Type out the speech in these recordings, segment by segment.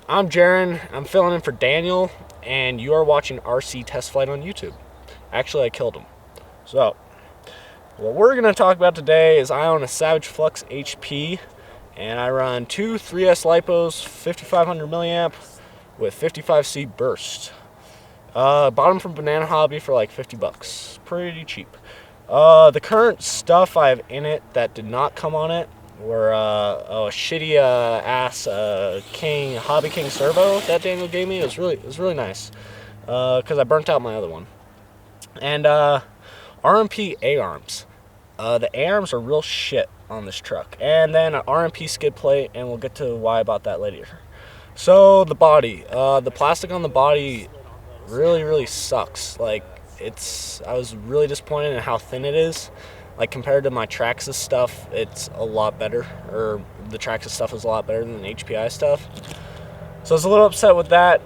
I'm Jaren. I'm filling in for Daniel, and you are watching RC Test Flight on YouTube. Actually, I killed him. So, what we're going to talk about today is I own a Savage Flux HP, and I run two 3S LiPos, 5500 milliamp with 55C burst. Bought them from Banana Hobby for like 50 bucks. Pretty cheap. The current stuff I have in it that did not come on it were a shitty ass Hobby King servo that Daniel gave me. It was really nice because I burnt out my other one. And RMP A-arms. The A-arms are real shit on this truck. And then an RMP skid plate, and we'll get to why about that later. So the body, the plastic on the body really sucks. Like, I was really disappointed in how thin it is. Like, compared to my Traxxas stuff, it's a lot better, or the Traxxas stuff is a lot better than the HPI stuff. So I was a little upset with that.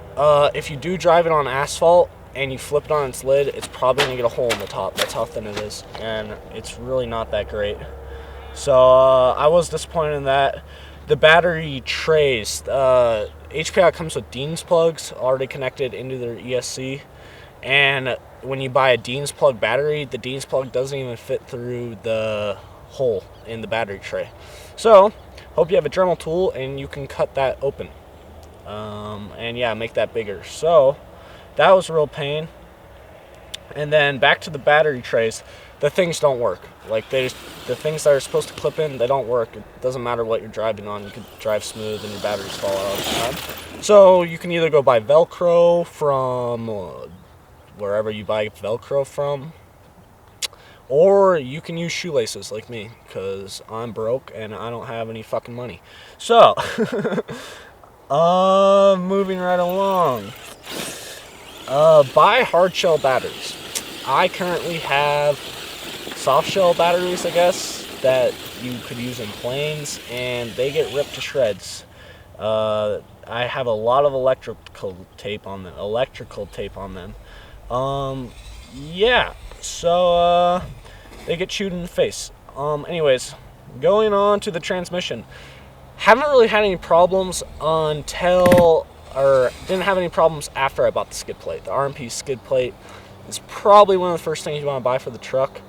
If you do drive it on asphalt and you flip it on its lid, it's probably gonna get a hole in the top. That's how thin it is, and it's really not that great. So I was disappointed in that. The battery trays, HPI comes with Dean's plugs already connected into their ESC, and when you buy a Dean's plug battery, the Dean's plug doesn't even fit through the hole in the battery tray. So, hope you have a Dremel tool and you can cut that open. And yeah, make that bigger. So, that was a real pain. And then back to the battery trays, the things don't work. Like, the things that are supposed to clip in, they don't work. It doesn't matter what you're driving on. You can drive smooth and your batteries fall out all the time. So, you can either go buy Velcro from wherever you buy Velcro from, or you can use shoelaces like me, because I'm broke and I don't have any fucking money. So, moving right along, buy hardshell batteries. I currently have soft shell batteries, I guess, that you could use in planes, and they get ripped to shreds. I have a lot of electrical tape on them. Yeah, so, they get chewed in the face. Anyways, going on to the transmission. Haven't really had any problems didn't have any problems after I bought the skid plate. The RMP skid plate is probably one of the first things you want to buy for the truck.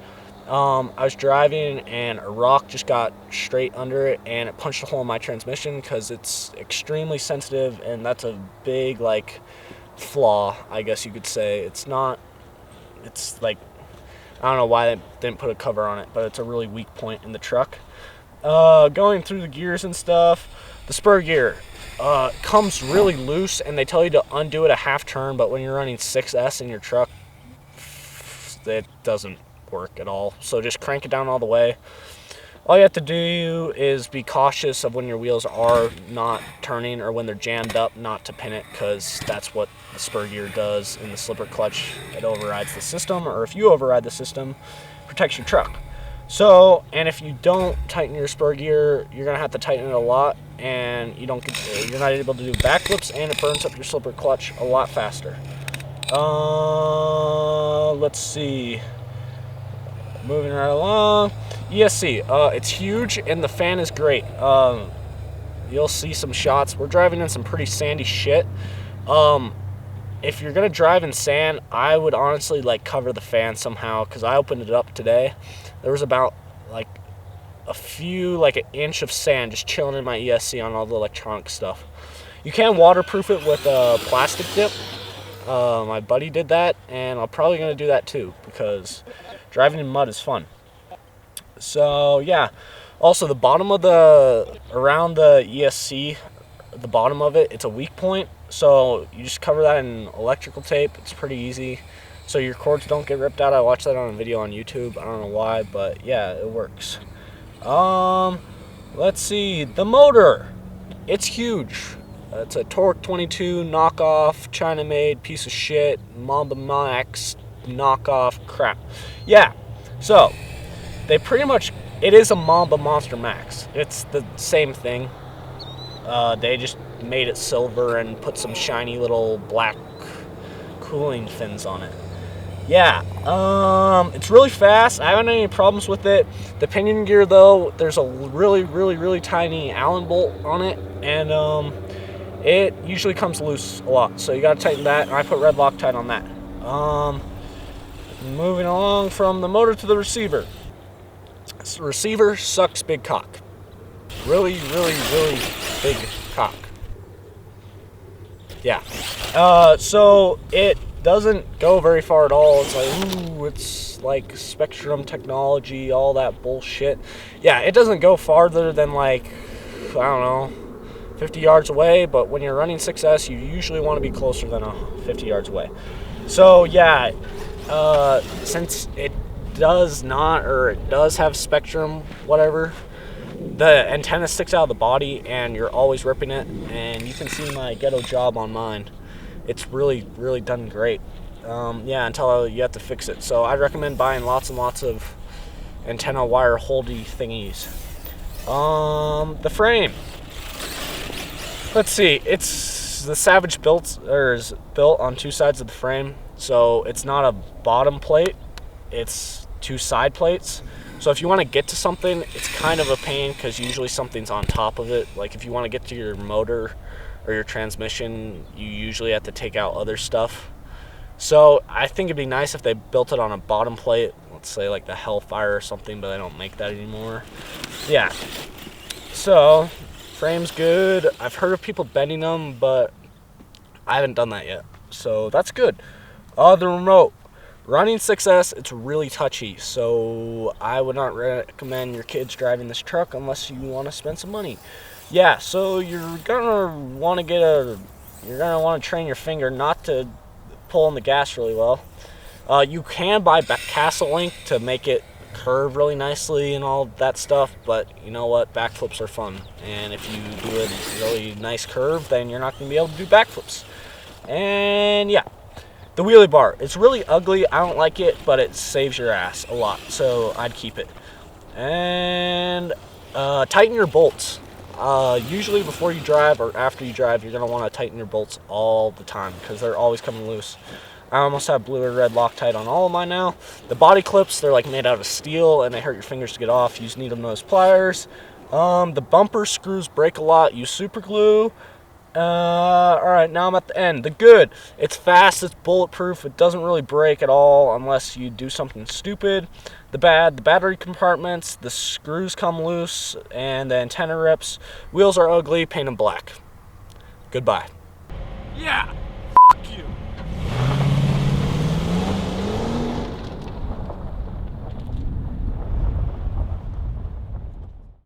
I was driving and a rock just got straight under it and it punched a hole in my transmission because it's extremely sensitive, and that's a big, like, flaw, I guess you could say. It's like, I don't know why they didn't put a cover on it, but it's a really weak point in the truck. Going through the gears and stuff, the Spur Gear comes really loose, and they tell you to undo it a half turn, but when you're running 6S in your truck, it doesn't work at all. So just crank it down all the way. All you have to do is be cautious of when your wheels are not turning or when they're jammed up, not to pin it, because that's what the Spur Gear does in the slipper clutch. It overrides the system, or if you override the system, protects your truck. So, and if you don't tighten your Spur Gear, you're going to have to tighten it a lot, and you're not able to do backflips, and it burns up your slipper clutch a lot faster. Let's see. Moving right along. ESC, it's huge, and the fan is great. You'll see some shots. We're driving in some pretty sandy shit. If you're gonna drive in sand, I would honestly cover the fan somehow, because I opened it up today. There was about like an inch of sand just chilling in my ESC on all the electronic stuff. You can waterproof it with a plastic dip. My buddy did that, and I'm probably gonna do that too, because driving in mud is fun. So yeah, also the bottom of around the ESC, the bottom of it, it's a weak point, so you just cover that in electrical tape. It's pretty easy, so your cords don't get ripped out. I watched that on a video on YouTube. I don't know why, but yeah, it works. Let's see, the motor, it's huge. It's a Torque 22 knockoff, China-made piece of shit, Mamba Max knockoff crap. Yeah, so it is a Mamba Monster Max. It's the same thing. They just made it silver and put some shiny little black cooling fins on it. Yeah, it's really fast. I haven't had any problems with it. The pinion gear, though, there's a really tiny Allen bolt on it, and it usually comes loose a lot. So you got to tighten that, and I put red Loctite on that. Moving along from the motor to the receiver. So the receiver sucks big cock. Really, really, really big cock. Yeah. So it doesn't go very far at all. It's like, ooh, it's like Spectrum technology, all that bullshit. Yeah, it doesn't go farther than like, I don't know, 50 yards away, but when you're running 6S, you usually want to be closer than 50 yards away. So yeah, since it does not, or it does have Spectrum, whatever, the antenna sticks out of the body and you're always ripping it, and you can see my ghetto job on mine. It's really, really done great. Yeah, until you have to fix it. So I'd recommend buying lots and lots of antenna wire holdy thingies. The frame. Let's see. It's the Savage is built on two sides of the frame, so it's not a bottom plate. It's two side plates. So if you want to get to something, it's kind of a pain because usually something's on top of it. Like if you want to get to your motor or your transmission, you usually have to take out other stuff. So I think it'd be nice if they built it on a bottom plate. Let's say like the Hellfire or something, but they don't make that anymore. Yeah. So frame's good. I've heard of people bending them, but I haven't done that yet. So that's good. The remote. Running 6S, it's really touchy, so I would not recommend your kids driving this truck unless you want to spend some money. Yeah, so you're gonna want to train your finger not to pull on the gas really well. You can buy Castle Link to make it curve really nicely and all that stuff, but you know what? Backflips are fun, and if you do a really nice curve, then you're not gonna be able to do backflips. And yeah. The wheelie bar, it's really ugly. I don't like it, but it saves your ass a lot, so I'd keep it. And tighten your bolts. Usually before you drive or after you drive, you're going to want to tighten your bolts all the time because they're always coming loose. I almost have blue or red Loctite on all of mine now. The body clips, they're like made out of steel and they hurt your fingers to get off. Use needle nose pliers. The bumper screws break a lot. Use super glue. Alright, now I'm at the end. The good. It's fast, it's bulletproof, it doesn't really break at all unless you do something stupid. The bad, the battery compartments, the screws come loose, and the antenna rips. Wheels are ugly, paint them black. Goodbye. Yeah!